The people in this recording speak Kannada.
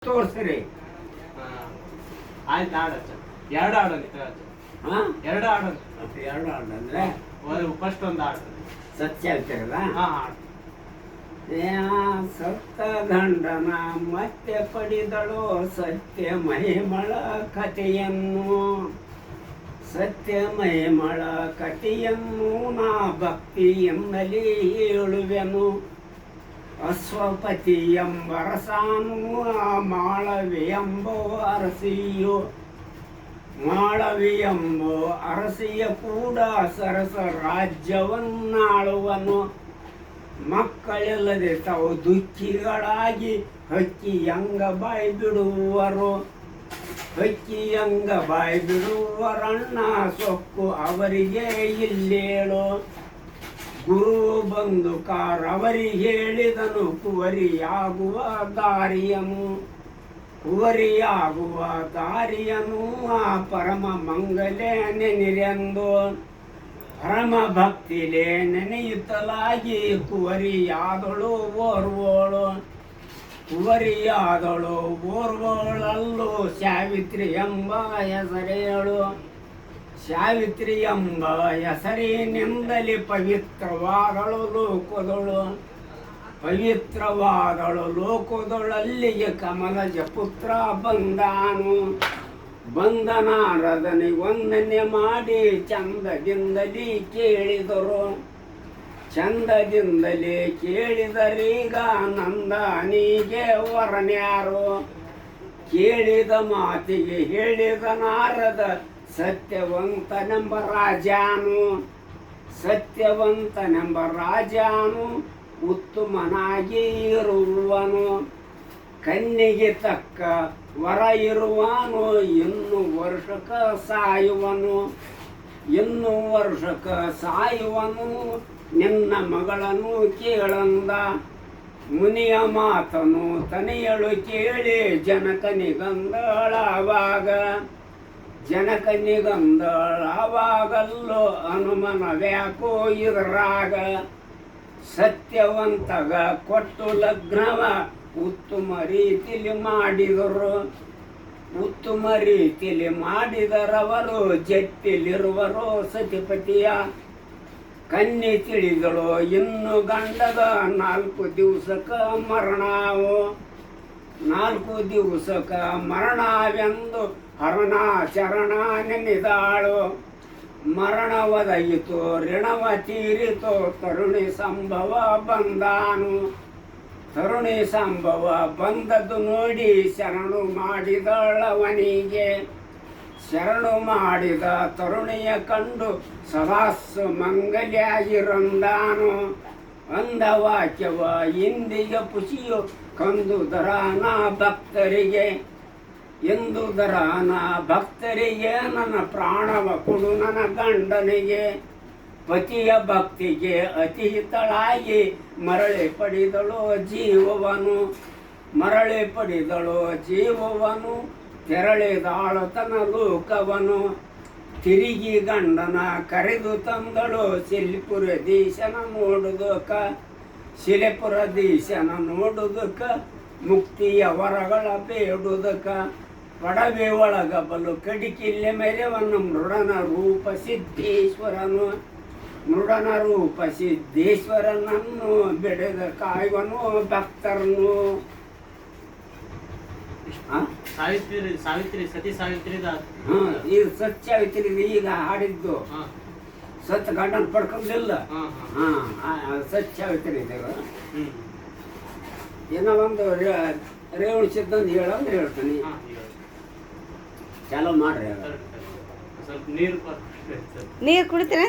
ತೋರಿಸ್ರಿ. ಆಯ್ತು ಆಡಚ್ಚ ಎರಡು ಆಡೋದು ಎರಡು ಆಡೋದು ಎರಡು ಹಾಡು ಅಂದ್ರೆ ಫಸ್ಟ್ ಒಂದು ಆಡು ಸತ್ಯ ಹೇಳ್ತಿರಲ್ಲ. ಹಾಡು ಸತ್ತ ಗಂಡನ ಮತ್ತೆ ಪಡಿದಳು ಸತ್ಯ ಮಹಿಮಳ ಕಥೆಯನ್ನು. ಸತ್ಯ ಮಹಿಮಳ ಕಥೆಯನ್ನು ನಾ ಭಕ್ತಿಯಿಂದಲೇ ಹೇಳುವೆನು. ಅಶ್ವಪತಿ ಎಂಬರಸಾನು ಮಾಳವಿ ಎಂಬೋ ಅರಸಿಯು. ಮಾಳವಿ ಎಂಬೋ ಅರಸಿಯ ಕೂಡ ಸರಸ ರಾಜ್ಯವನ್ನಾಳುವನು. ಮಕ್ಕಳಿಲ್ಲದೆ ತಾವು ದುಃಖಿಗಳಾಗಿ ಹಕ್ಕಿಯಂಗ ಬಾಯಿ ಬಿಡುವರು. ಹಕ್ಕಿಯಂಗ ಬಾಯಿ ಬಿಡುವರಣ್ಣ ಸೊಕ್ಕು ಅವರಿಗೆ ಇಲ್ಲೇಳು. ಗುರು ಬಂದು ಅವರಿಗೆ ಹೇಳಿದನು ಕುವರಿಯಾಗುವ ದಾರಿಯನು. ಕುವರಿಯಾಗುವ ದಾರಿಯನು ಆ ಪರಮ ಮಂಗಲೇ ನೆನೆರೆಂದು. ಪರಮ ಭಕ್ತಿಲೇ ನೆನೆಯುತ್ತಲಾಗಿ ಕುವರಿಯಾದಳು ಓರ್ವೋಳು. ಕುವರಿಯಾದಳು ಓರ್ವೋಳಲ್ಲೂ ಸಾವಿತ್ರಿ ಎಂಬ ಹೆಸರೇಳು. ಸಾವಿತ್ರಿ ಎಂಬ ಹೆಸರಿನಿಂದಲೇ ಪವಿತ್ರವಾದಳು ಲೋಕದಳು. ಪವಿತ್ರವಾದಳು ಲೋಕದೊಳಲ್ಲಿಗೆ ಕಮಲಜ ಪುತ್ರ ಬಂದಾನು. ಬಂದನಾರದನಿ ವಂದನೆ ಮಾಡಿ ಚಂದದಿಂದಲೇ ಕೇಳಿದರು. ಚಂದದಿಂದಲೇ ಕೇಳಿದರೀಗ ನಂದನಿಗೆ ವರನ್ಯಾರು. ಕೇಳಿದ ಮಾತಿಗೆ ಹೇಳಿದ ನಾರದ ಸತ್ಯವಂತನೆಂಬ ರಾಜಾನು. ಸತ್ಯವಂತನೆಂಬ ರಾಜಾನು ಉತ್ತಮನಾಗಿ ಇರುವನು. ಕನ್ನಿಗೆ ತಕ್ಕ ವರ ಇರುವನು. ಇನ್ನು ವರ್ಷಕ ಸಾಯುವನು. ಇನ್ನು ವರ್ಷಕ ಸಾಯುವನು. ನಿನ್ನ ಮಗಳನ್ನು ಕೇಳಂದ. ಮುನಿಯ ಮಾತನು ತನೆಯಳು ಕೇಳಿ ಜನಕನಿಗಂದಳಾವಾಗ. ಜನಕನಿಗಂದಳಾವಾಗಲ್ಲೋ ಹನುಮನವ್ಯಾಕೋ ಇದರಾಗ. ಸತ್ಯವಂತಗ ಕೊಟ್ಟು ಲಗ್ನವ ಉತ್ತಮ ರೀತಿಲಿ ಮಾಡಿದರು. ಉತ್ತಮ ರೀತಿಲಿ ಮಾಡಿದರವರು ಜಟ್ಟಿಲಿರುವರು ಸತಿಪತಿಯ. ಕನ್ಯೆ ತಿಳಿದಳು ಇನ್ನು ಗಂಡದ 4 ದಿವಸಕ್ಕ ಮರಣವು. 4 ದಿವಸಕ್ಕ ಮರಣವೆಂದು ಹರಣಾಚರಣ ನೆನೆದಾಳು. ಮರಣ ಒದಗಿತು ಋಣವ ತೀರಿತು ತರುಣಿ ಸಂಭವ ಬಂದಾನು. ತರುಣಿ ಸಂಭವ ಬಂದದ್ದು ನೋಡಿ ಶರಣು ಮಾಡಿದಳವನಿಗೆ. ಶರಣು ಮಾಡಿದ ತರುಣಿಯ ಕಂಡು ಸದಾಸು ಮಂಗಲ್ಯಾಗಿರಂದಾನು. ಅಂದ ವಾಕ್ಯವ ಇಂದಿಗೆ ಪುಷಿಯು ಕಂದುದರಾನ ಭಕ್ತರಿಗೆ. ಎಂದುದರಾನ ಭಕ್ತರಿಗೆ ನನ್ನ ಪ್ರಾಣವ ಕೊಡು ನನ್ನ ಗಂಡನಿಗೆ. ಪತಿಯ ಭಕ್ತಿಗೆ ಅತಿಹಿತಳಾಗಿ ಮರಳಿ ಪಡೆದಳು ಜೀವವನು. ಮರಳಿ ಪಡೆದಳು ಜೀವವನು. ತೆರಳಿದಾಳು ತನ್ನ ಲೋಕವನು. ತಿರುಗಿ ಗಂಡನ ಕರೆದು ತಂದಳು ಶಿಲಿಪುರದೀಶನ ನೋಡುವುದಕ್ಕ. ಶಿಲಿಪುರದೀಶನ ನೋಡುವುದಕ್ಕ ಮುಕ್ತಿಯ ವರಗಳ ಬೇಡುವುದಕ್ಕ. ಪಡವೆ ಒಳಗ ಬಲು ಕಡಿಕಿಲ್ಲೆ ಮೆರೆವನು ಮೃಡನ ರೂಪ ಸಿದ್ದೇಶ್ವರನು. ಮೃಡನ ರೂಪ ಸಿದ್ದೇಶ್ವರನನ್ನು ಬೆಳೆದ ಕಾಯುವನು ಭಕ್ತರನ್ನು. ಸಾವಿತ್ರಿ ಸಾವಿತ್ರಿ ಸತಿ ಸಾವಿತ್ರಿ ಇದು ಸತ್ ಸಾವಿತ್ರಿ ಈಗ ಹಾಡಿದ್ದು. ಸತ್ ಗಂಡನ ಪಡ್ಕೊಂಡಿಲ್ಲ. ಸತ್ ಸಾವಿತ್ರಿ ಇದ್ದೇವೆ. ಏನೋ ಒಂದು ರೇವಣ ಸಿದ್ಧಂದು ಹೇಳಂದ್ರೆ ಹೇಳ್ತೀನಿ. ಚಾಲೋ ಮಾಡ್ರಿ. ಸ್ವಲ್ಪ ನೀರು ನೀರು ಕುಡಿತೀರ